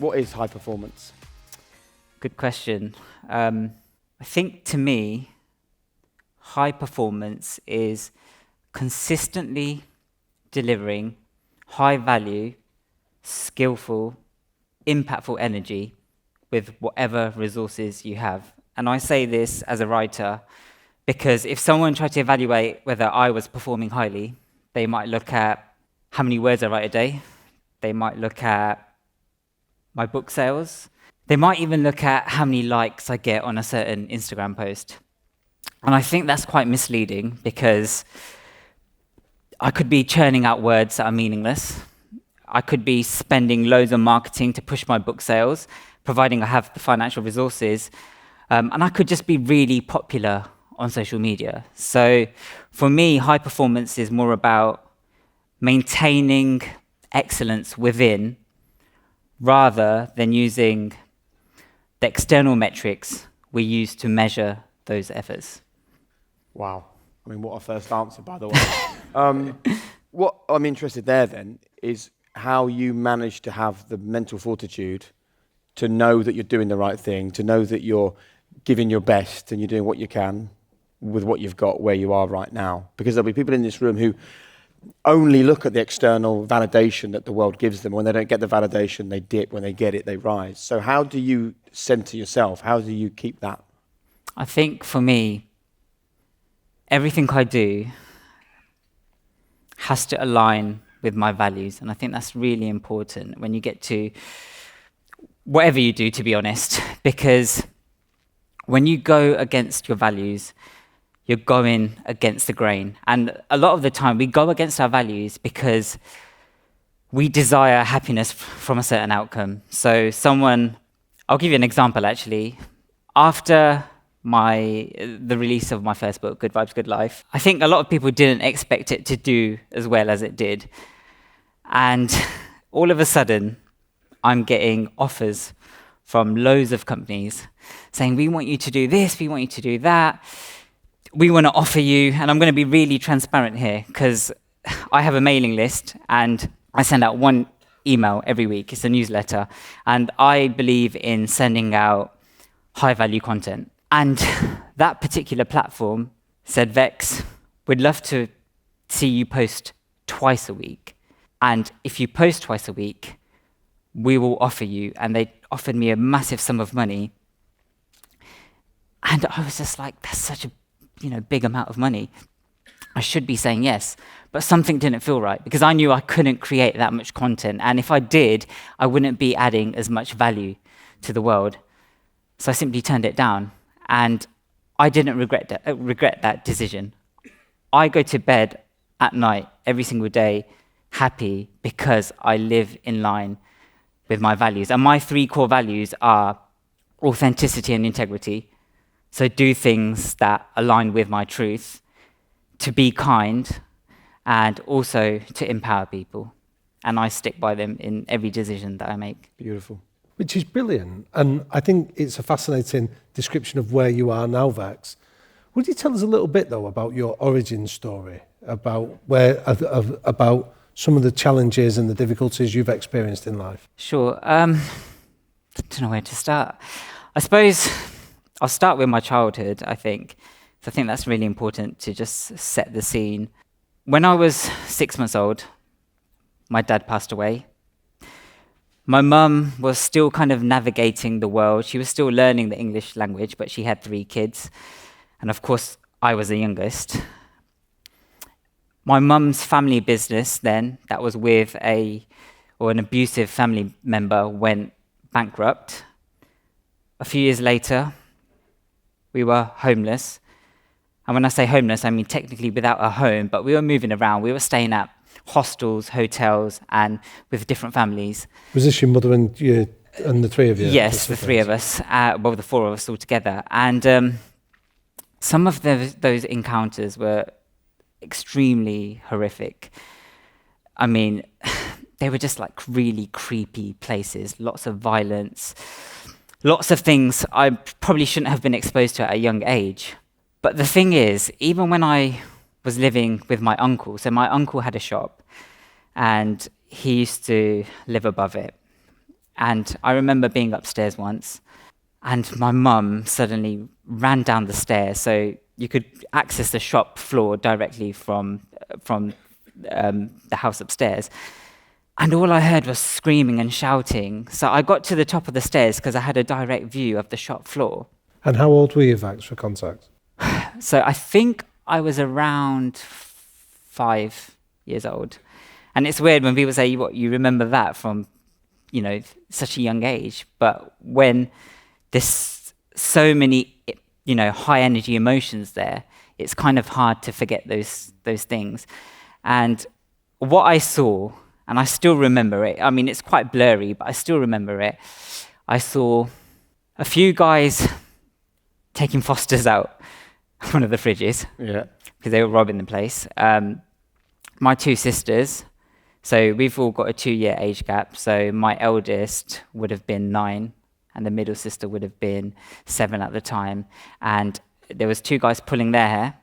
What is high performance? Good question. I think to me, high performance is consistently delivering high value, skillful, impactful energy with whatever resources you have. And I say this as a writer because if someone tried to evaluate whether I was performing highly, they might look at how many words I write a day. They might look at my book sales. They might even look at how many likes I get on a certain Instagram post. And I think that's quite misleading because I could be churning out words that are meaningless. I could be spending loads on marketing to push my book sales, providing I have the financial resources. And I could just be really popular on social media. So for me, high performance is more about maintaining excellence within rather than using the external metrics we use to measure those efforts. Wow. I mean, what a first answer, by the way. What I'm interested there then is how you manage to have the mental fortitude to know that you're doing the right thing, to know that you're giving your best and you're doing what you can with what you've got where you are right now. Because there'll be people in this room who only look at the external validation that the world gives them. When they don't get the validation, they dip. When they get it, they rise. So how do you center yourself? How do you keep that? I think for me, everything I do has to align with my values. And I think that's really important when you get to whatever you do, to be honest, because when you go against your values, you're going against the grain. And a lot of the time we go against our values because we desire happiness from a certain outcome. So I'll give you an example actually. After the release of my first book, Good Vibes, Good Life, I think a lot of people didn't expect it to do as well as it did. And all of a sudden, I'm getting offers from loads of companies saying, we want you to do this, we want you to do that. We want to offer you, and I'm going to be really transparent here because I have a mailing list and I send out one email every week. It's a newsletter. And I believe in sending out high value content. And that particular platform said, Vex, we'd love to see you post twice a week. And if you post twice a week, we will offer you. And they offered me a massive sum of money. And I was just like, that's such a big amount of money. I should be saying yes. But something didn't feel right because I knew I couldn't create that much content. And if I did, I wouldn't be adding as much value to the world. So I simply turned it down. And I didn't regret that decision. I go to bed at night every single day happy because I live in line with my values. And my 3 core values are authenticity and integrity. So do things that align with my truth, to be kind, and also to empower people. And I stick by them in every decision that I make. Beautiful. Which is brilliant. And I think it's a fascinating description of where you are now, Vex. Would you tell us a little bit, though, about your origin story, about some of the challenges and the difficulties you've experienced in life? Sure. I don't know where to start. I suppose I'll start with my childhood, I think. So I think that's really important to just set the scene. When I was 6 months old, my dad passed away. My mum was still kind of navigating the world. She was still learning the English language, but she had 3 kids. And of course, I was the youngest. My mum's family business then, that was with an abusive family member, went bankrupt. A few years later, we were homeless. And when I say homeless, I mean technically without a home, but we were moving around. We were staying at hostels, hotels, and with different families. Was this your mother and the 3 of you? Yes, the 3 of us. The 4 of us all together. And some of those encounters were extremely horrific. I mean, they were just like really creepy places, lots of violence, lots of things I probably shouldn't have been exposed to at a young age. But the thing is, even when I was living with my uncle, so my uncle had a shop and he used to live above it. And I remember being upstairs once, and my mum suddenly ran down the stairs. So you could access the shop floor directly from the house upstairs. And all I heard was screaming and shouting. So I got to the top of the stairs because I had a direct view of the shop floor. And how old were you, Vex, for context? So I think I was around 5 years old. And it's weird when people say, what, you remember that from, such a young age. But when there's so many, high energy emotions there, it's kind of hard to forget those things. And what I saw, and I still remember it, I mean, it's quite blurry, but I still remember it. I saw a few guys taking Fosters out one of the fridges, because they were robbing the place. My two sisters, so we've all got a 2-year age gap. So my eldest would have been 9, and the middle sister would have been 7 at the time. And there was 2 guys pulling their hair,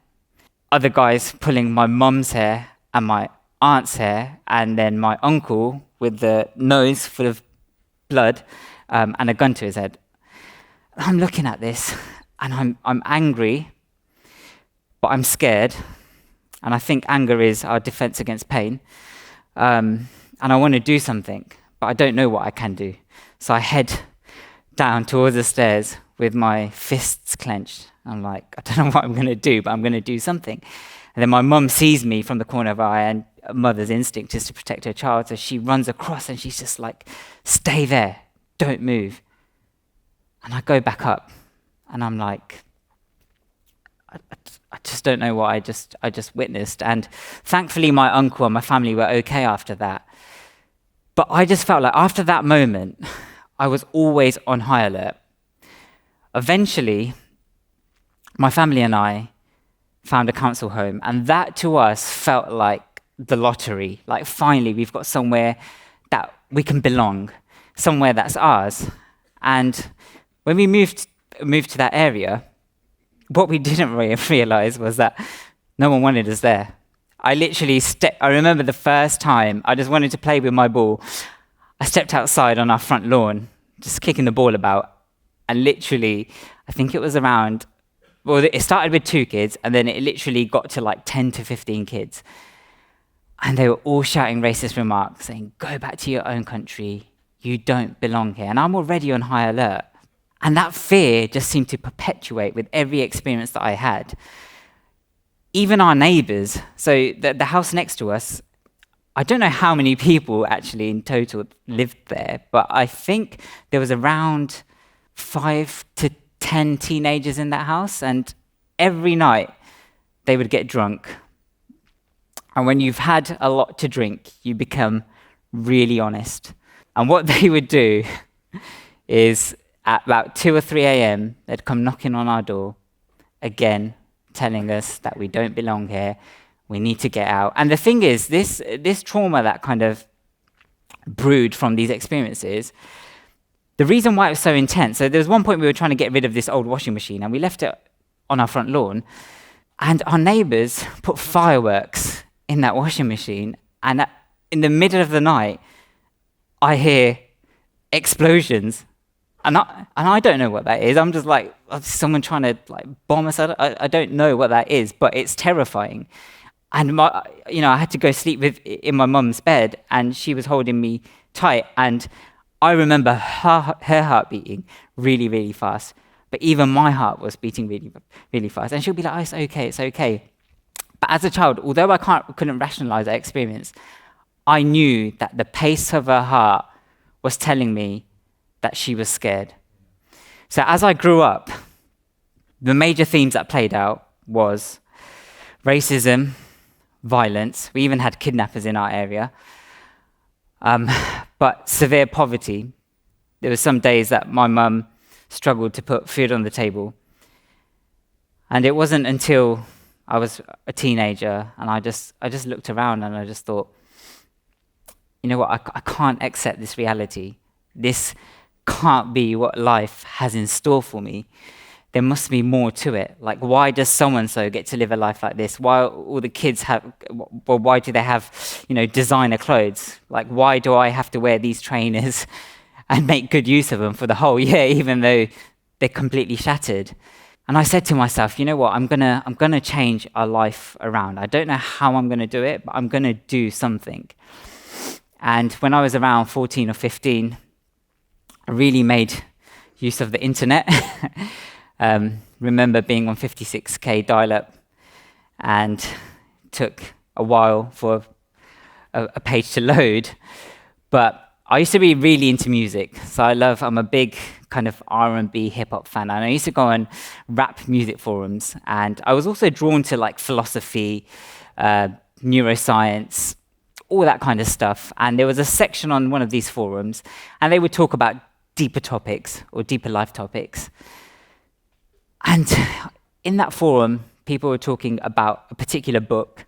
other guys pulling my mum's hair and my aunt's hair, and then my uncle with the nose full of blood and a gun to his head. I'm looking at this, and I'm angry, but I'm scared. And I think anger is our defense against pain. And I want to do something, but I don't know what I can do. So I head down towards the stairs with my fists clenched. I'm like, I don't know what I'm going to do, but I'm going to do something. And then my mum sees me from the corner of her eye, and a mother's instinct is to protect her child. So she runs across and she's just like, stay there, don't move. And I go back up and I'm like, I just don't know what I just witnessed. And thankfully my uncle and my family were okay after that. But I just felt like after that moment, I was always on high alert. Eventually, my family and I found a council home, and that to us felt like the lottery. Like finally we've got somewhere that we can belong, somewhere that's ours. And when we moved to that area, what we didn't realize was that no one wanted us there. I remember the first time I just wanted to play with my ball. I stepped outside on our front lawn, just kicking the ball about, and literally, I think it was around, well, it started with 2 kids, and then it literally got to like 10 to 15 kids. And they were all shouting racist remarks, saying, go back to your own country, you don't belong here. And I'm already on high alert. And that fear just seemed to perpetuate with every experience that I had. Even our neighbours, so the house next to us, I don't know how many people actually in total lived there, but I think there was around 5 to 10 teenagers in that house, and every night they would get drunk. And when you've had a lot to drink, you become really honest. And what they would do is at about 2 or 3 a.m., they'd come knocking on our door, again, telling us that we don't belong here, we need to get out. And the thing is, this trauma that kind of brewed from these experiences, the reason why it was so intense, so there was one point we were trying to get rid of this old washing machine, and we left it on our front lawn, and our neighbours put fireworks in that washing machine, and in the middle of the night, I hear explosions. And I don't know what that is. I'm just like, someone trying to like bomb us. I don't know what that is, but it's terrifying. And I had to go sleep in my mum's bed, and she was holding me tight. And I remember her heart beating really, really fast. But even my heart was beating really, really fast. And she'll be like, oh, it's okay. But as a child, although I couldn't rationalize that experience, I knew that the pace of her heart was telling me that she was scared. So as I grew up, the major themes that played out was racism, violence. We even had kidnappers in our area. But severe poverty. There were some days that my mum struggled to put food on the table. And it wasn't until I was a teenager and I just looked around and I just thought, you know what, I can't accept this reality. This can't be what life has in store for me. There must be more to it. Like, why does so-and-so get to live a life like this? Why all the kids why do they have, designer clothes? Like, why do I have to wear these trainers and make good use of them for the whole year, even though they're completely shattered. And I said to myself, you know what, I'm gonna change our life around. I don't know how I'm gonna do it, but I'm gonna do something. And when I was around 14 or 15, I really made use of the internet. Remember being on 56k dial-up, and took a while for a page to load. But I used to be really into music, so I'm a big kind of R&B hip hop fan, and I used to go on rap music forums, and I was also drawn to like philosophy, neuroscience, all that kind of stuff. And there was a section on one of these forums, and they would talk about deeper topics or deeper life topics. And in that forum, people were talking about a particular book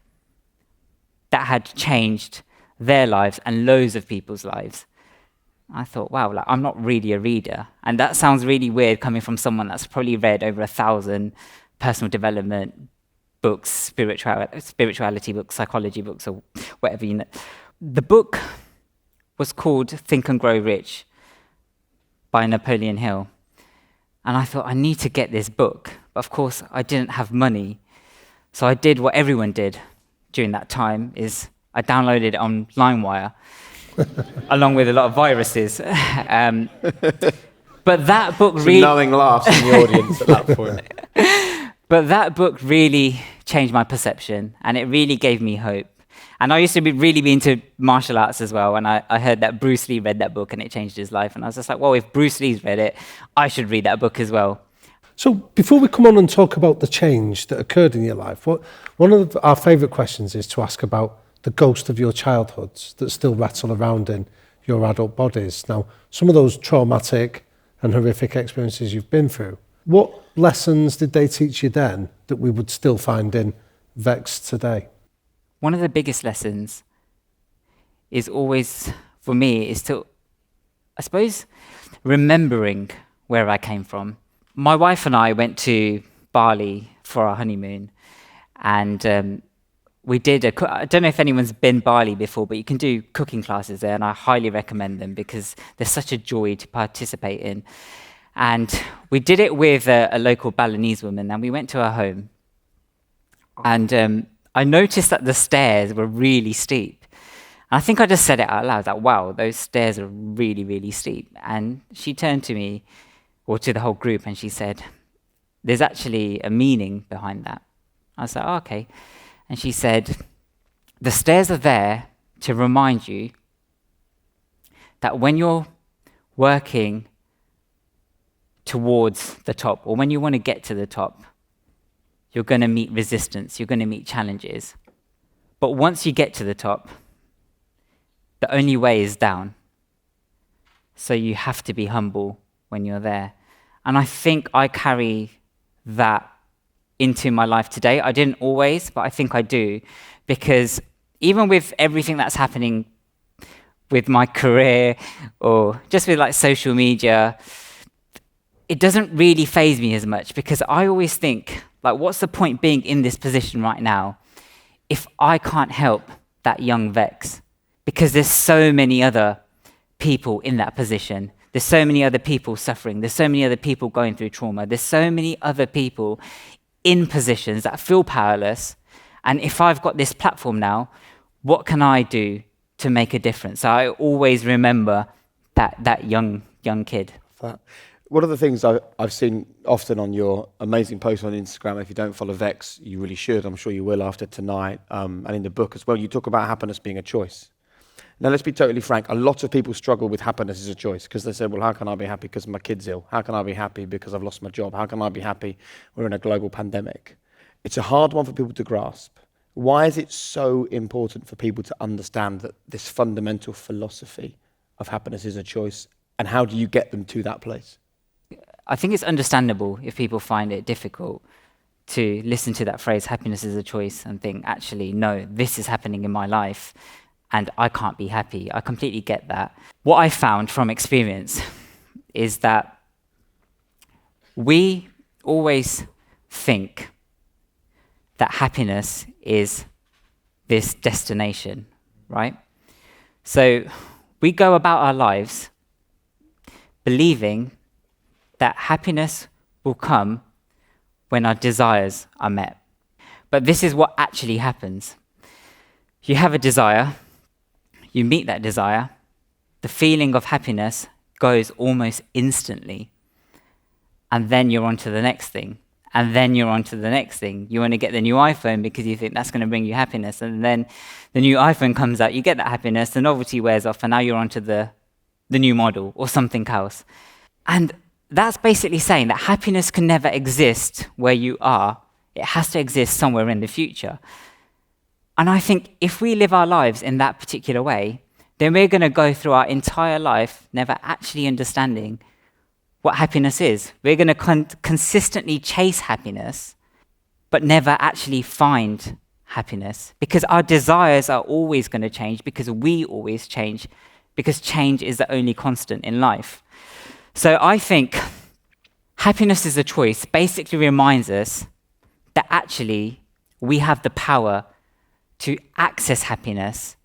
that had changed their lives and loads of people's lives. I thought, wow, like, I'm not really a reader. And that sounds really weird coming from someone that's probably read over 1,000 personal development books, spirituality books, psychology books, or whatever, you know. The book was called Think and Grow Rich by Napoleon Hill. And I thought, I need to get this book. But of course, I didn't have money. So I did what everyone did during that time, is I downloaded it on LimeWire, along with a lot of viruses. But that book really... knowing laughs in the audience at that point. But that book really changed my perception, and it really gave me hope. And I used to really be into martial arts as well, and I heard that Bruce Lee read that book and it changed his life. And I was just like, well, if Bruce Lee's read it, I should read that book as well. So before we come on and talk about the change that occurred in your life, one of our favourite questions is to ask about the ghost of your childhoods that still rattle around in your adult bodies. Now, some of those traumatic and horrific experiences you've been through, what lessons did they teach you then that we would still find in Vex today? One of the biggest lessons is always, for me, is to, I suppose, remembering where I came from. My wife and I went to Bali for our honeymoon, and we did I don't know if anyone's been Bali before, but you can do cooking classes there, and I highly recommend them because they're such a joy to participate in. And we did it with a local Balinese woman, and we went to her home. And I noticed that the stairs were really steep. And I think I just said it out loud, that, wow, those stairs are really, really steep. And she turned to me, or to the whole group, and she said, there's actually a meaning behind that. I was like, oh, okay. And she said, the stairs are there to remind you that when you're working towards the top, or when you want to get to the top, you're going to meet resistance, you're going to meet challenges. But once you get to the top, the only way is down. So you have to be humble when you're there. And I think I carry that into my life today. I didn't always, but I think I do. Because even with everything that's happening with my career, or just with like social media, it doesn't really faze me as much, because I always think, like, what's the point being in this position right now if I can't help that young Vex? Because there's so many other people in that position. There's so many other people suffering. There's so many other people going through trauma. There's so many other people in positions that feel powerless. And if I've got this platform now, what can I do to make a difference? So I always remember that young kid. One of the things I've seen often on your amazing posts on Instagram, if you don't follow Vex, you really should. I'm sure you will after tonight, and in the book as well. You talk about happiness being a choice. Now, let's be totally frank. A lot of people struggle with happiness as a choice, because they say, well, how can I be happy because my kid's ill? How can I be happy because I've lost my job? How can I be happy we're in a global pandemic? It's a hard one for people to grasp. Why is it so important for people to understand that this fundamental philosophy of happiness is a choice, and how do you get them to that place? I think it's understandable if people find it difficult to listen to that phrase, happiness is a choice, and think, actually, no, this is happening in my life, and I can't be happy. I completely get that. What I found from experience is that we always think that happiness is this destination, right? So we go about our lives believing that happiness will come when our desires are met. But this is what actually happens. You have a desire, you meet that desire, the feeling of happiness goes almost instantly. And then you're on to the next thing. And then you're on to the next thing. You want to get the new iPhone because you think that's going to bring you happiness. And then the new iPhone comes out, you get that happiness, the novelty wears off, and now you're on to the new model or something else. And that's basically saying that happiness can never exist where you are. It has to exist somewhere in the future. And I think if we live our lives in that particular way, then we're going to go through our entire life never actually understanding what happiness is. We're going to consistently chase happiness, but never actually find happiness, because our desires are always going to change, because we always change, because change is the only constant in life. So I think happiness is a choice basically reminds us that actually we have the power to access happiness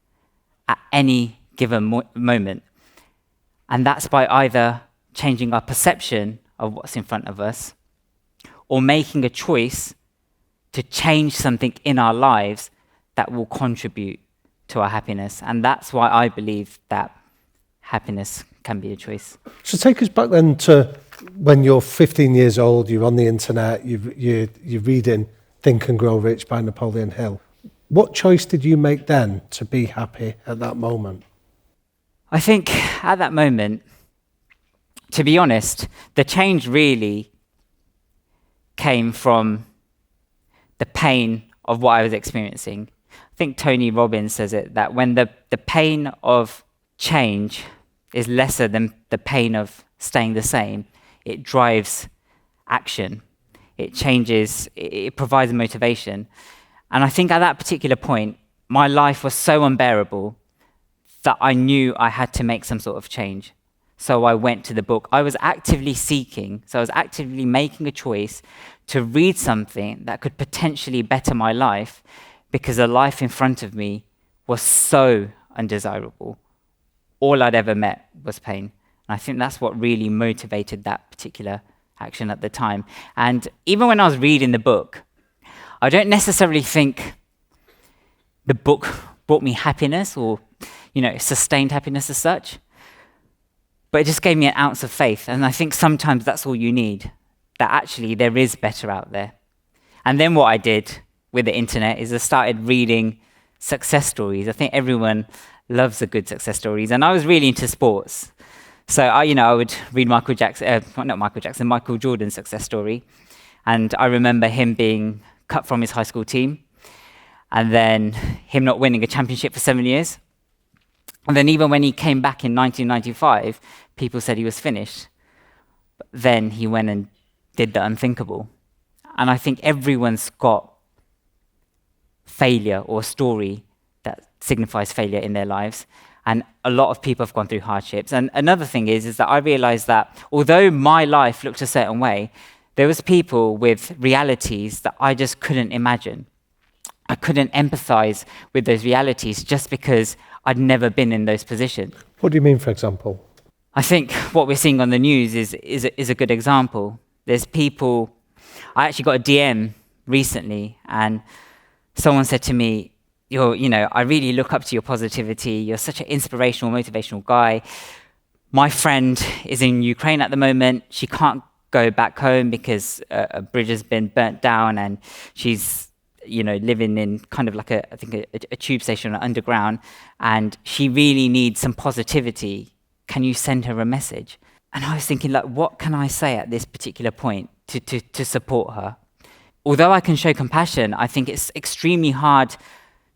at any given moment. And that's by either changing our perception of what's in front of us, or making a choice to change something in our lives that will contribute to our happiness. And that's why I believe that happiness can be a choice. So take us back then to when you're 15 years old, you're on the internet, you're reading Think and Grow Rich by Napoleon Hill. What choice did you make then to be happy at that moment? I think at that moment, to be honest, the change really came from the pain of what I was experiencing. I think Tony Robbins says it, that when the pain of change is lesser than the pain of staying the same, it drives action. It changes, it provides motivation. And I think at that particular point, my life was so unbearable that I knew I had to make some sort of change. So I went to the book. I was actively seeking, so I was actively making a choice to read something that could potentially better my life, because the life in front of me was so undesirable. All I'd ever met was pain. And I think that's what really motivated that particular action at the time. And even when I was reading the book, I don't necessarily think the book brought me happiness or, sustained happiness as such. But it just gave me an ounce of faith. And I think sometimes that's all you need, that actually there is better out there. And then what I did with the internet is I started reading success stories. I think everyone loves the good success stories. And I was really into sports. So I would read Michael Jordan's success story. And I remember him being cut from his high school team, and then him not winning a championship for 7 years. And then even when he came back in 1995, people said he was finished. But then he went and did the unthinkable. And I think everyone's got failure or a story that signifies failure in their lives. And a lot of people have gone through hardships. And another thing is that I realized that although my life looked a certain way, there was people with realities that I just couldn't imagine. I couldn't empathize with those realities just because I'd never been in those positions. What do you mean, for example? I think what we're seeing on the news is a good example. There's people, I actually got a DM recently, and someone said to me, I really look up to your positivity. You're such an inspirational, motivational guy. My friend is in Ukraine at the moment. She can't go back home because a bridge has been burnt down, and she's living in kind of like a tube station or underground, and she really needs some positivity. Can you send her a message? And I was thinking, what can I say at this particular point to support her? Although I can show compassion, I think it's extremely hard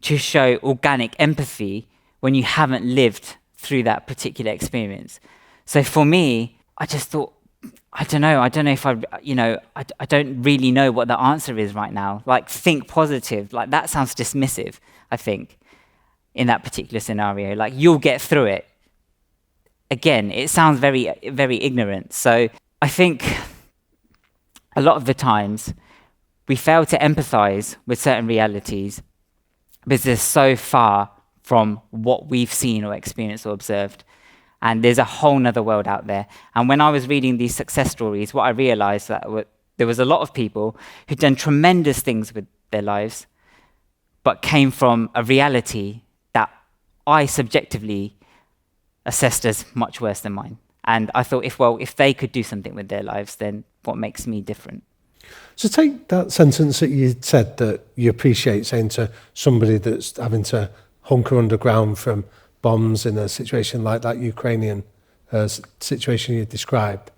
to show organic empathy when you haven't lived through that particular experience. So for me, I just thought, I don't know if I don't really know what the answer is right now. Think positive, that sounds dismissive, I think, in that particular scenario. You'll get through it. Again, it sounds very, very ignorant. So I think a lot of the times we fail to empathize with certain realities because they're so far from what we've seen or experienced or observed. And there's a whole nother world out there. And when I was reading these success stories, what I realized that there was a lot of people who'd done tremendous things with their lives, but came from a reality that I subjectively assessed as much worse than mine. And I thought, if they could do something with their lives, then what makes me different? So take that sentence that you said that you appreciate saying to somebody that's having to hunker underground from bombs in a situation like that Ukrainian situation you described.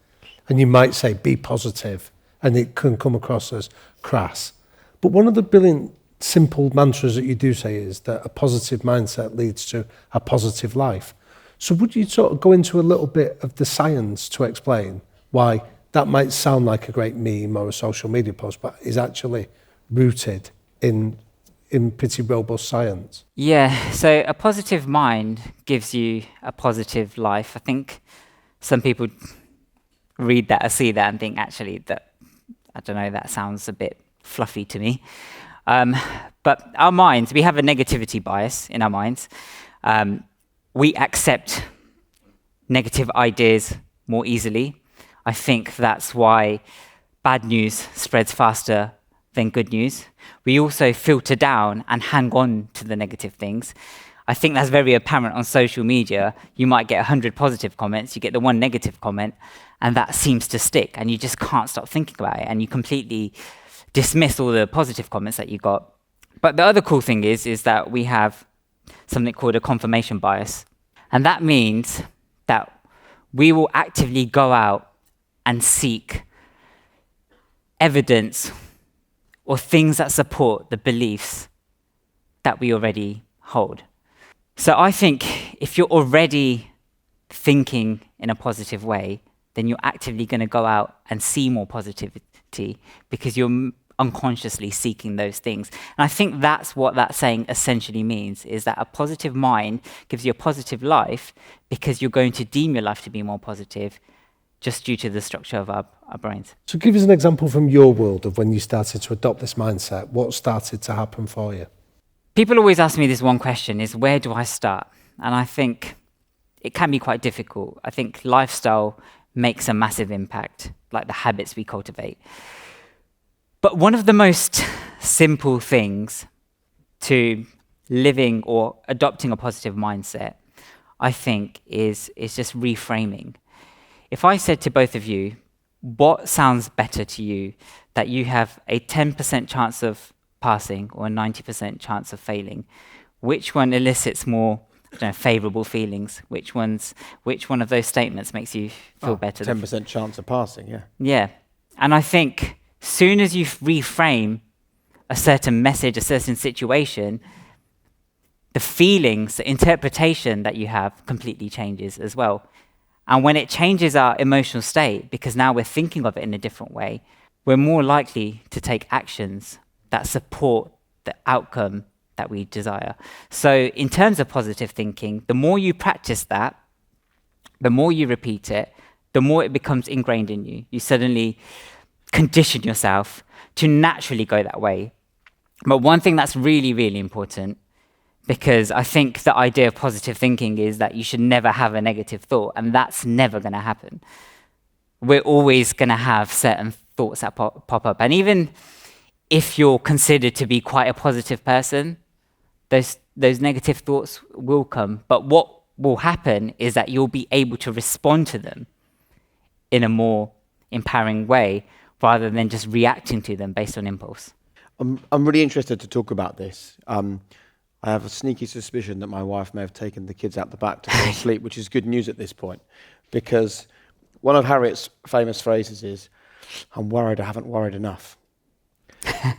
And you might say, be positive, and it can come across as crass. But one of the brilliant, simple mantras that you do say is that a positive mindset leads to a positive life. So would you sort of go into a little bit of the science to explain why that might sound like a great meme or a social media post, but is actually rooted in pretty robust science? Yeah, so a positive mind gives you a positive life. I think some people read that or see that and think, actually, that, I don't know, that sounds a bit fluffy to me. But our minds, we have a negativity bias in our minds. We accept negative ideas more easily. I think that's why bad news spreads faster than good news. We also filter down and hang on to the negative things. I think that's very apparent on social media. You might get 100 positive comments, you get the one negative comment, and that seems to stick, and you just can't stop thinking about it, and you completely dismiss all the positive comments that you got. But the other cool thing is that we have something called a confirmation bias. And that means that we will actively go out and seek evidence or things that support the beliefs that we already hold. So I think if you're already thinking in a positive way, then you're actively going to go out and see more positivity because you're unconsciously seeking those things. And I think that's what that saying essentially means, is that a positive mind gives you a positive life because you're going to deem your life to be more positive just due to the structure of our brains. So give us an example from your world of when you started to adopt this mindset. What started to happen for you? People always ask me this one question, is where do I start? And I think it can be quite difficult. I think lifestyle makes a massive impact, like the habits we cultivate. But one of the most simple things to living or adopting a positive mindset, I think, is just reframing. If I said to both of you, what sounds better to you, that you have a 10% chance of passing or a 90% chance of failing, which one elicits more favourable feelings? Which one of those statements makes you feel better? 10% chance of passing, yeah. Yeah. And I think soon as you reframe a certain message, a certain situation, the feelings, the interpretation that you have completely changes as well. And when it changes our emotional state, because now we're thinking of it in a different way, we're more likely to take actions that support the outcome that we desire. So in terms of positive thinking, the more you practice that, the more you repeat it, the more it becomes ingrained in you. You suddenly condition yourself to naturally go that way. But one thing that's really, really important, because I think the idea of positive thinking is that you should never have a negative thought, and that's never going to happen. We're always going to have certain thoughts that pop up. And even if you're considered to be quite a positive person, those negative thoughts will come. But what will happen is that you'll be able to respond to them in a more empowering way rather than just reacting to them based on impulse. I'm really interested to talk about this. I have a sneaky suspicion that my wife may have taken the kids out the back to go to sleep, which is good news at this point, because one of Harriet's famous phrases is, "I'm worried I haven't worried enough."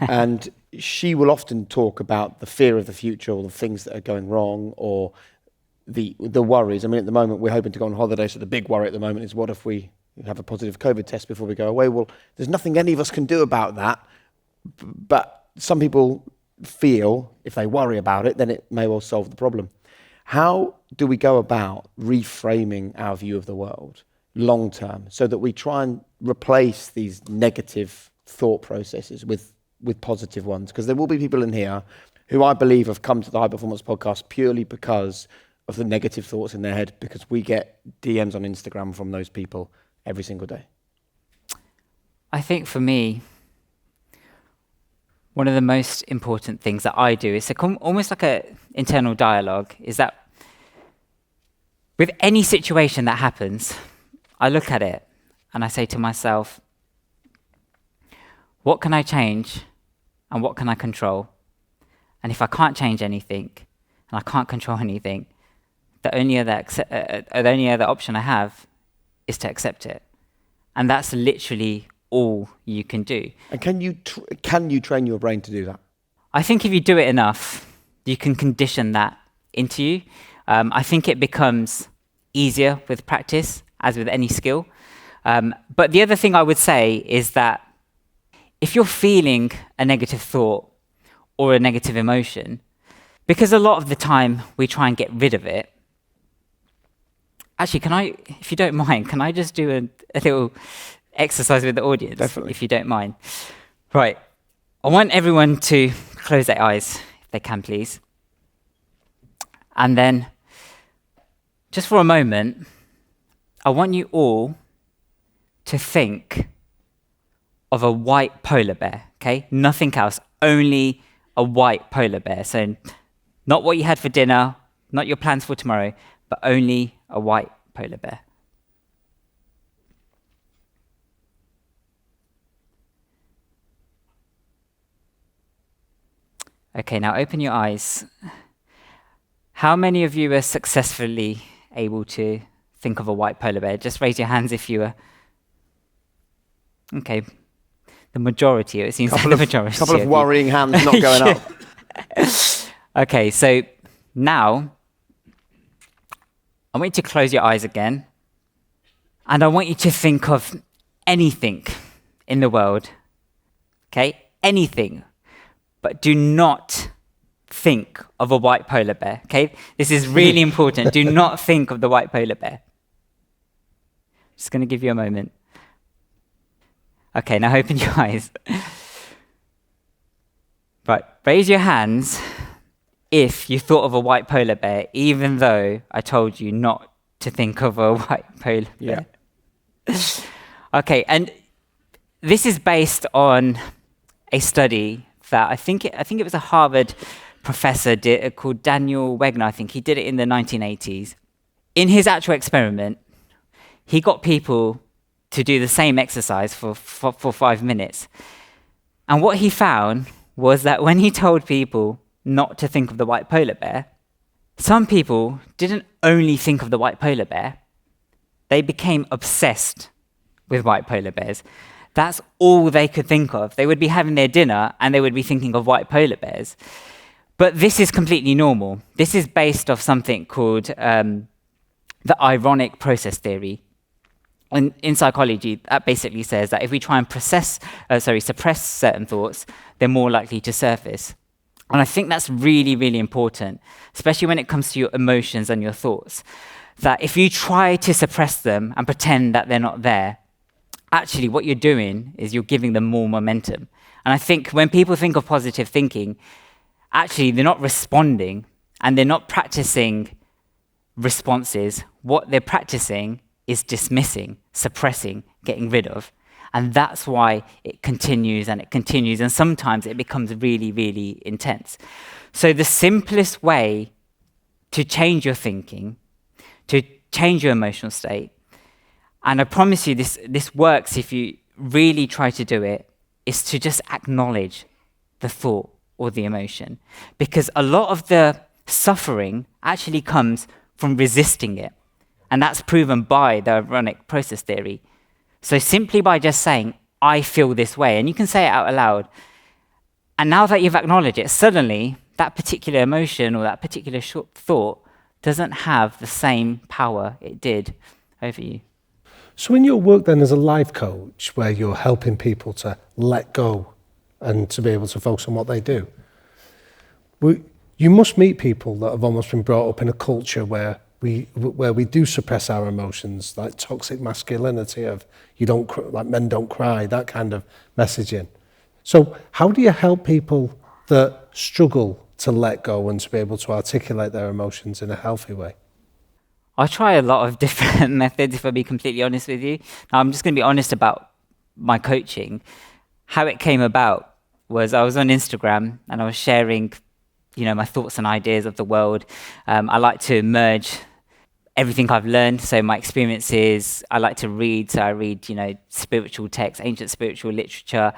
And she will often talk about the fear of the future or the things that are going wrong or the worries. I mean, at the moment, we're hoping to go on holiday, so the big worry at the moment is what if we have a positive COVID test before we go away? Well, there's nothing any of us can do about that, but some people feel if they worry about it, then it may well solve the problem. How do we go about reframing our view of the world long term so that we try and replace these negative thought processes with positive ones? Because there will be people in here who I believe have come to the High Performance Podcast purely because of the negative thoughts in their head? Because we get DMs on Instagram from those people every single day. I think for me, one of the most important things that I do is almost like an internal dialogue, is that with any situation that happens, I look at it and I say to myself, what can I change and what can I control? And if I can't change anything and I can't control anything, the only other option I have is to accept it. And that's literally all you can do. And can you train your brain to do that? I think if you do it enough, you can condition that into you. I think it becomes easier with practice, as with any skill. But the other thing I would say is that if you're feeling a negative thought or a negative emotion, because a lot of the time we try and get rid of it. Actually, if you don't mind, can I just do a little exercise with the audience? Definitely. If you don't mind. Right. I want everyone to close their eyes, if they can, please. And then, just for a moment, I want you all to think of a white polar bear, okay? Nothing else, only a white polar bear. So not what you had for dinner, not your plans for tomorrow, but only a white polar bear. Okay, now open your eyes. How many of you are successfully able to think of a white polar bear? Just raise your hands if you are. Okay, the majority, it seems like the majority. A couple of worrying hands not going up. Okay, so now I want you to close your eyes again, and I want you to think of anything in the world, okay? Anything, but do not think of a white polar bear, okay? This is really important. Do not think of the white polar bear. Just going to give you a moment. Okay, now open your eyes. Right, raise your hands if you thought of a white polar bear, even though I told you not to think of a white polar bear. Yeah. Okay, and this is based on a study that I think it was a Harvard professor called Daniel Wegner. I think he did it in the 1980s. In his actual experiment, he got people to do the same exercise for 5 minutes. And what he found was that when he told people not to think of the white polar bear, some people didn't only think of the white polar bear, they became obsessed with white polar bears. That's all they could think of. They would be having their dinner and they would be thinking of white polar bears. But this is completely normal. This is based off something called the ironic process theory. And in psychology, that basically says that if we try and suppress certain thoughts, they're more likely to surface. And I think that's really, really important, especially when it comes to your emotions and your thoughts, that if you try to suppress them and pretend that they're not there, actually what you're doing is you're giving them more momentum. And I think when people think of positive thinking, actually they're not responding and they're not practicing responses. What they're practicing is dismissing, suppressing, getting rid of. And that's why it continues, and sometimes it becomes really, really intense. So the simplest way to change your thinking, to change your emotional state, and I promise you this works if you really try to do it, is to just acknowledge the thought or the emotion. Because a lot of the suffering actually comes from resisting it. And that's proven by the ironic process theory. So simply by just saying, I feel this way, and you can say it out loud, and now that you've acknowledged it, suddenly that particular emotion or that particular thought doesn't have the same power it did over you. So in your work then as a life coach, where you're helping people to let go and to be able to focus on what they do, you must meet people that have almost been brought up in a culture where we do suppress our emotions, like toxic masculinity of like men don't cry, that kind of messaging. So how do you help people that struggle to let go and to be able to articulate their emotions in a healthy way? I try a lot of different methods, if I'll be completely honest with you. Now, I'm just going to be honest about my coaching. How it came about was I was on Instagram and I was sharing, my thoughts and ideas of the world. I like to merge everything I've learned, so my experiences. I like to read, so I read, spiritual texts, ancient spiritual literature,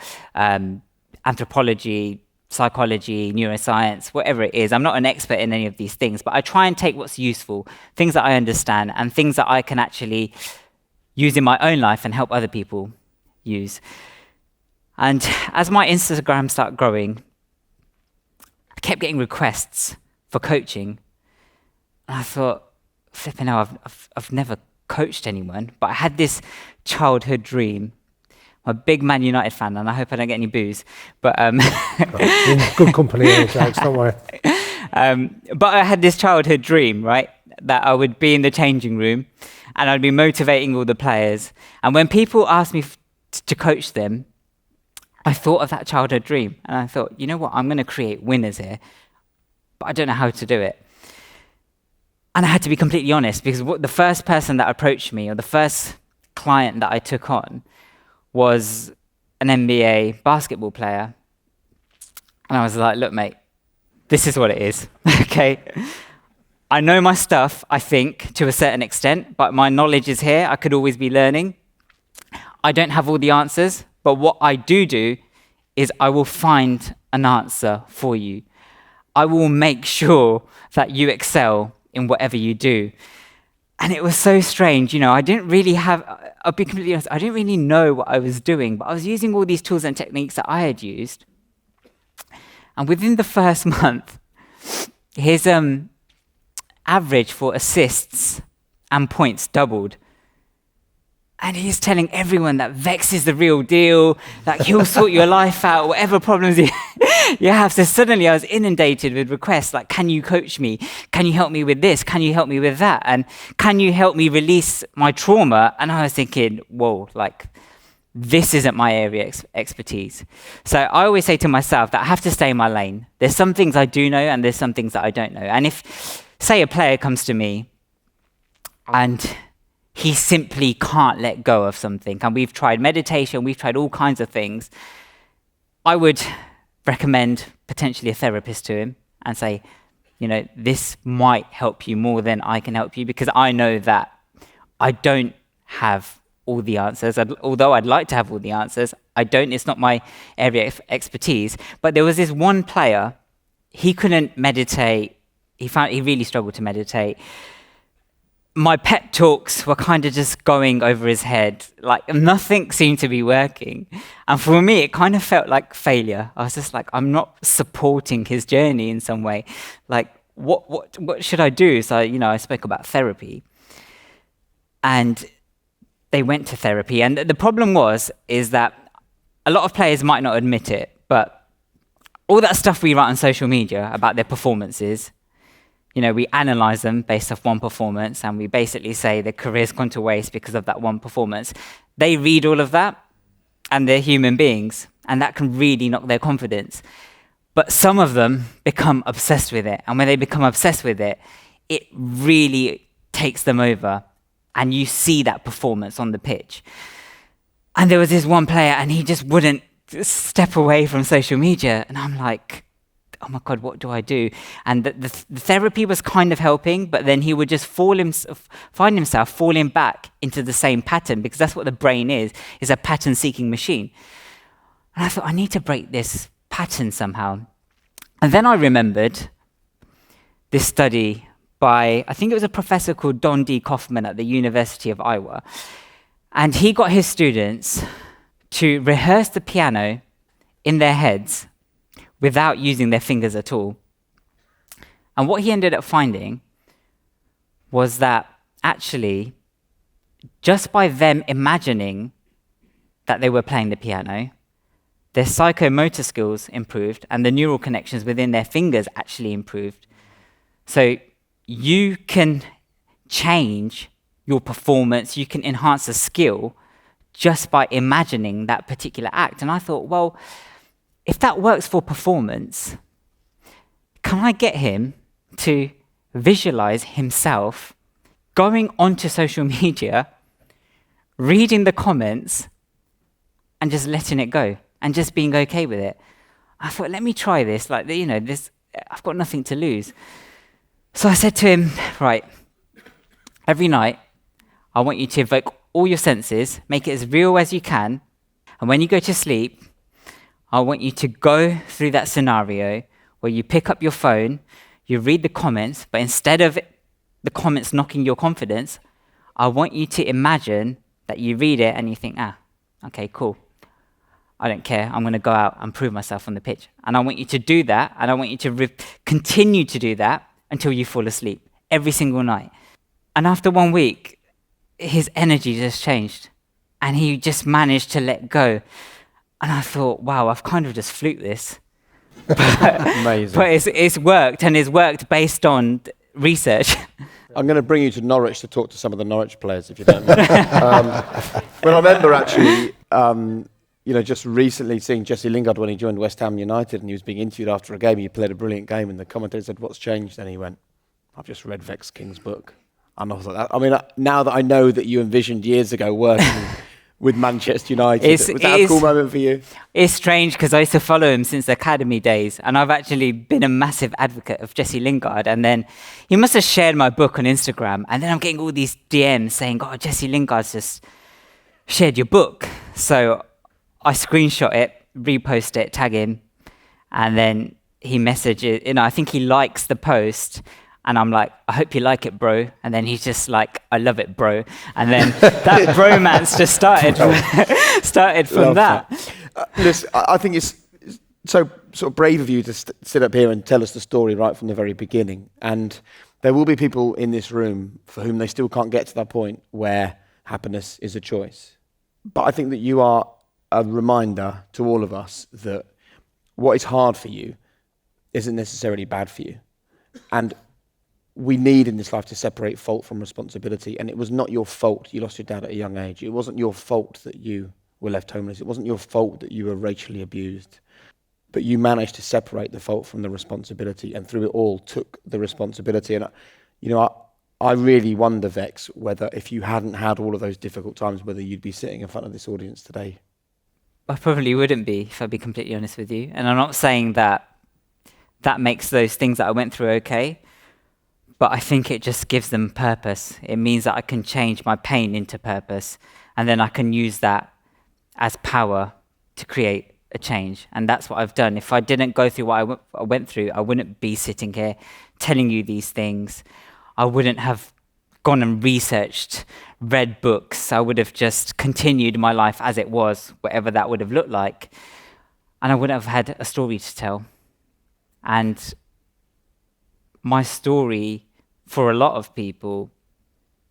anthropology, psychology, neuroscience, whatever it is. I'm not an expert in any of these things, but I try and take what's useful, things that I understand, and things that I can actually use in my own life and help other people use. And as my Instagram started growing, I kept getting requests for coaching. And I thought, flipping hell, I've never coached anyone, but I had this childhood dream. I'm a big Man United fan, and I hope I don't get any boos. But You're in good company here, Jax, don't worry. But I had this childhood dream, right, that I would be in the changing room, and I'd be motivating all the players. And when people asked me to coach them, I thought of that childhood dream, and I thought, you know what, I'm going to create winners here, but I don't know how to do it. And I had to be completely honest, because the first person that approached me, or the first client that I took on, was an NBA basketball player. And I was like, look, mate, this is what it is, okay? I know my stuff, I think, to a certain extent, but my knowledge is here. I could always be learning. I don't have all the answers, but what I do is I will find an answer for you. I will make sure that you excel in whatever you do. And it was so strange, I didn't really I'll be completely honest, I didn't really know what I was doing, but I was using all these tools and techniques that I had used. And within the first month, his average for assists and points doubled. And he's telling everyone that Vex is the real deal, that he'll sort your life out, whatever problems you have. So suddenly I was inundated with requests like, can you coach me? Can you help me with this? Can you help me with that? And can you help me release my trauma? And I was thinking, whoa, this isn't my area expertise. So I always say to myself that I have to stay in my lane. There's some things I do know and there's some things that I don't know. And if, say, a player comes to me and he simply can't let go of something, and we've tried meditation, we've tried all kinds of things, I would recommend potentially a therapist to him and say, this might help you more than I can help you, because I know that I don't have all the answers. Although I'd like to have all the answers, I don't. It's not my area of expertise. But there was this one player, he couldn't meditate. He really struggled to meditate. My pep talks were kind of just going over his head, nothing seemed to be working. And for me, it kind of felt like failure. I was just like, I'm not supporting his journey in some way. What should I do? So, I spoke about therapy. And they went to therapy. And the problem is that a lot of players might not admit it, but all that stuff we write on social media about their performances, we analyze them based off one performance, and we basically say their career's gone to waste because of that one performance. They read all of that, and they're human beings, and that can really knock their confidence. But some of them become obsessed with it, and when they become obsessed with it, it really takes them over, and you see that performance on the pitch. And there was this one player, and he just wouldn't step away from social media, and I'm like, oh my God, what do I do? And the therapy was kind of helping, but then he would just find himself falling back into the same pattern, because that's what the brain is a pattern-seeking machine. And I thought, I need to break this pattern somehow. And then I remembered this study by, I think it was a professor called Don D. Kaufman at the University of Iowa. And he got his students to rehearse the piano in their heads without using their fingers at all. And what he ended up finding was that actually, just by them imagining that they were playing the piano, their psychomotor skills improved and the neural connections within their fingers actually improved. So you can change your performance, you can enhance a skill just by imagining that particular act. And I thought, well, if that works for performance, can I get him to visualize himself going onto social media, reading the comments, and just letting it go, and just being okay with it? I thought, let me try this. Like, this, I've got nothing to lose. So I said to him, right, every night, I want you to evoke all your senses, make it as real as you can, and when you go to sleep, I want you to go through that scenario where you pick up your phone, you read the comments, but instead of the comments knocking your confidence, I want you to imagine that you read it and you think, okay, cool. I don't care. I'm going to go out and prove myself on the pitch. And I want you to do that, and I want you to continue to do that until you fall asleep, every single night. And after 1 week, his energy just changed, and he just managed to let go. And I thought, wow, I've kind of just fluked this. Amazing. But it's worked, and it's worked based on research. I'm going to bring you to Norwich to talk to some of the Norwich players, if you don't mind. Well, I remember actually, just recently seeing Jesse Lingard when he joined West Ham United, and he was being interviewed after a game. He played a brilliant game, and the commentator said, "What's changed?" And he went, "I've just read Vex King's book." And I was like, now that I know that you envisioned years ago working with Manchester United, was that a cool moment for you? It's strange because I used to follow him since the academy days, and I've actually been a massive advocate of Jesse Lingard. And then he must have shared my book on Instagram, and then I'm getting all these DMs saying, "Oh, Jesse Lingard's just shared your book." So I screenshot it, repost it, tag him, and then he messages, I think he likes the post, and I'm like, "I hope you like it, bro." And then he's just like, "I love it, bro." And then that bromance just started from Love that. Listen, I think it's so sort of brave of you to sit up here and tell us the story right from the very beginning. And there will be people in this room for whom they still can't get to that point where happiness is a choice. But I think that you are a reminder to all of us that what is hard for you isn't necessarily bad for you. And we need in this life to separate fault from responsibility. And it was not your fault you lost your dad at a young age. It wasn't your fault that you were left homeless. It wasn't your fault that you were racially abused. But you managed to separate the fault from the responsibility, and through it all took the responsibility. And I really wonder, Vex, whether if you hadn't had all of those difficult times, whether you'd be sitting in front of this audience today. I probably wouldn't be, if I'd be completely honest with you. And I'm not saying that makes those things that I went through okay, but I think it just gives them purpose. It means that I can change my pain into purpose, and then I can use that as power to create a change. And that's what I've done. If I didn't go through what I went through, I wouldn't be sitting here telling you these things. I wouldn't have gone and researched, read books. I would have just continued my life as it was, whatever that would have looked like. And I wouldn't have had a story to tell. And my story, for a lot of people,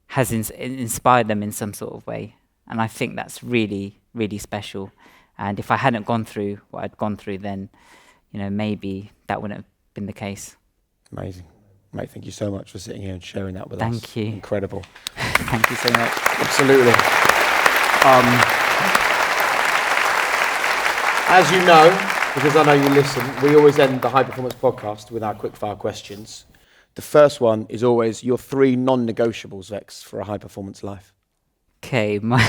has inspired them in some sort of way. And I think that's really, really special. And if I hadn't gone through what I'd gone through, then, maybe that wouldn't have been the case. Amazing. Mate, thank you so much for sitting here and sharing that with us. Thank you. Incredible. Thank you so much. Absolutely. As you know, because I know you listen, we always end the High Performance podcast with our quickfire questions. The first one is always your 3 non-negotiables, Vex, for a high performance life. Okay, my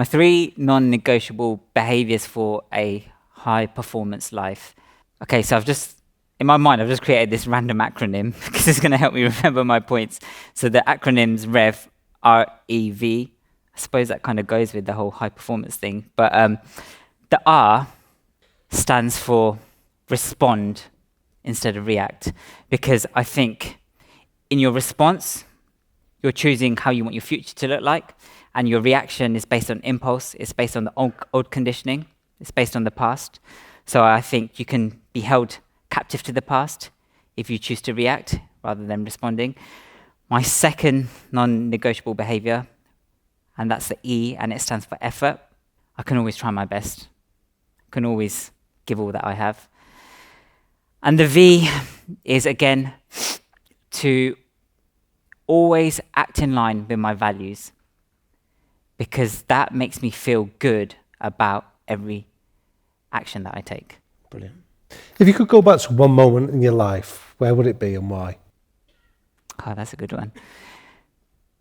3 non-negotiable behaviours for a high performance life. Okay, so in my mind, I've just created this random acronym because it's going to help me remember my points. So the acronym's REV, R-E-V. I suppose that kind of goes with the whole high performance thing. But the R stands for respond instead of react. Because I think in your response, you're choosing how you want your future to look like. And your reaction is based on impulse. It's based on the old conditioning. It's based on the past. So I think you can be held captive to the past if you choose to react rather than responding. My second non-negotiable behavior, and that's the E, and it stands for effort. I can always try my best. I can always give all that I have. And the V is, again, to always act in line with my values, because that makes me feel good about every action that I take. Brilliant. If you could go back to one moment in your life, where would it be and why? Oh, that's a good one.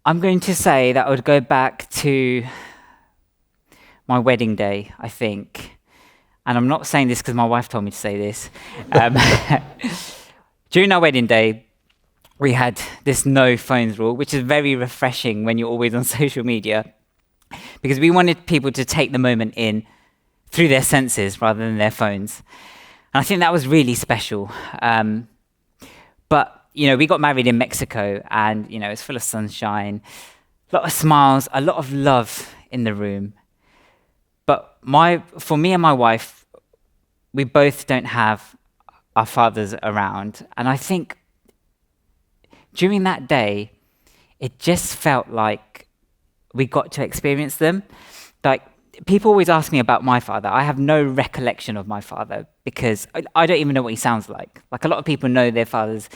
I'm going to say that I would go back to my wedding day, I think. And I'm not saying this because my wife told me to say this. During our wedding day, we had this no phones rule, which is very refreshing when you're always on social media, because we wanted people to take the moment in through their senses rather than their phones. And I think that was really special. But we got married in Mexico, and it's full of sunshine, a lot of smiles, a lot of love in the room. But for me and my wife, we both don't have our fathers around. And I think during that day, it just felt like we got to experience them. Like, people always ask me about my father. I have no recollection of my father because I don't even know what he sounds like. Like, a lot of people know their father's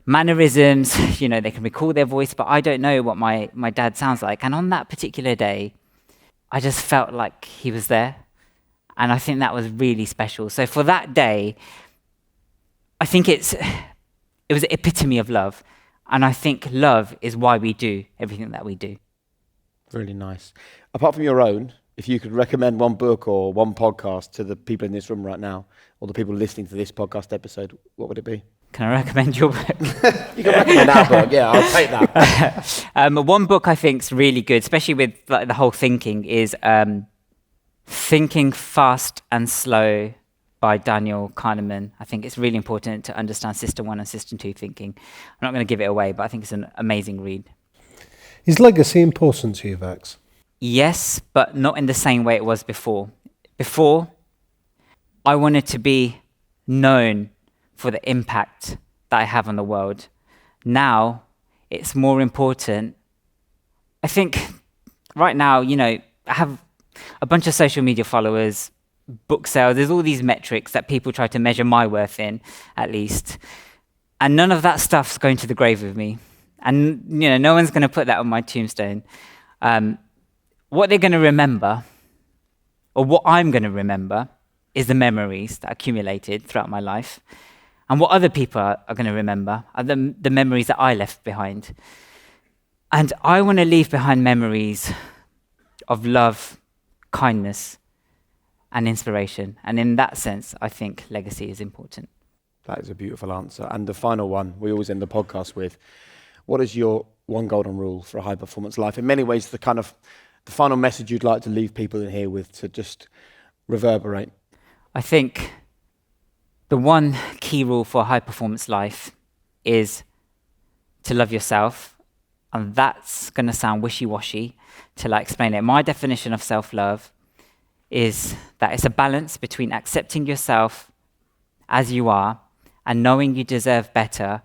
mannerisms, they can recall their voice, but I don't know what my dad sounds like. And on that particular day, I just felt like he was there. And I think that was really special. So for that day, I think it was the epitome of love. And I think love is why we do everything that we do. Really nice. Apart from your own, if you could recommend one book or one podcast to the people in this room right now, or the people listening to this podcast episode, what would it be? Can I recommend your book? You can recommend our book, yeah, I'll take that. One book I think is really good, especially with the whole thinking, is Thinking Fast and Slow by Daniel Kahneman. I think it's really important to understand System 1 and System 2 thinking. I'm not going to give it away, but I think it's an amazing read. Is legacy important to you, Vex? Yes, but not in the same way it was before. Before, I wanted to be known for the impact that I have on the world. Now, it's more important. I think right now, I have a bunch of social media followers, book sales, there's all these metrics that people try to measure my worth in, at least. And none of that stuff's going to the grave with me. And, no one's going to put that on my tombstone. What they're going to remember, or what I'm going to remember, is the memories that accumulated throughout my life. And what other people are going to remember are the memories that I left behind. And I want to leave behind memories of love, kindness, and inspiration. And in that sense, I think legacy is important. That is a beautiful answer. And the final one, we always end the podcast with, what is your one golden rule for a high-performance life? In many ways, the final message you'd like to leave people in here with to just reverberate. I think the one key rule for a high-performance life is to love yourself. And that's going to sound wishy-washy till I explain it. My definition of self-love is that it's a balance between accepting yourself as you are and knowing you deserve better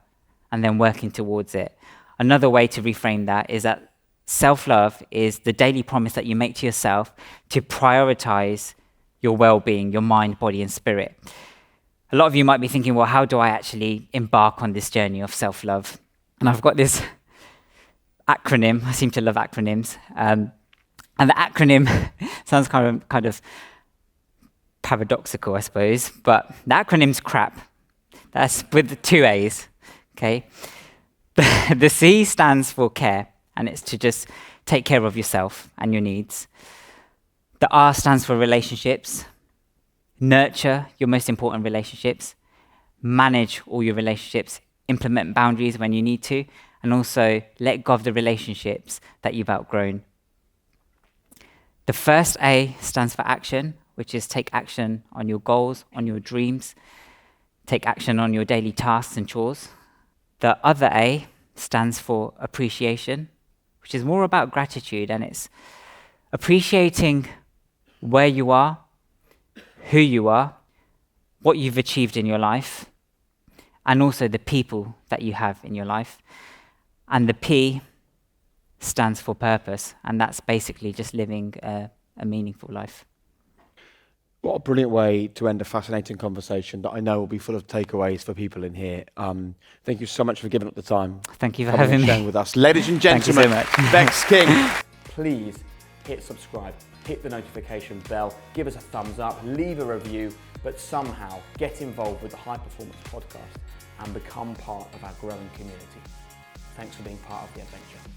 and then working towards it. Another way to reframe that is that self-love is the daily promise that you make to yourself to prioritize your well-being, your mind, body, and spirit. A lot of you might be thinking, well, how do I actually embark on this journey of self-love? And I've got this acronym. I seem to love acronyms. And the acronym sounds kind of paradoxical, I suppose, but the acronym's CRAP. That's with 2 A's, okay? The C stands for care, and it's to just take care of yourself and your needs. The R stands for relationships. Nurture your most important relationships. Manage all your relationships. Implement boundaries when you need to. And also let go of the relationships that you've outgrown. The first A stands for action, which is take action on your goals, on your dreams. Take action on your daily tasks and chores. The other A stands for appreciation, which is more about gratitude, and it's appreciating where you are, who you are, what you've achieved in your life, and also the people that you have in your life. And the P stands for purpose, and that's basically just living a meaningful life. What a brilliant way to end a fascinating conversation that I know will be full of takeaways for people in here. Thank you so much for giving up the time. Thank you for having me. Sharing with us. Ladies and gentlemen, Thank you so much. Vex King. Please hit subscribe, hit the notification bell, give us a thumbs up, leave a review, but somehow get involved with the High Performance Podcast and become part of our growing community. Thanks for being part of the adventure.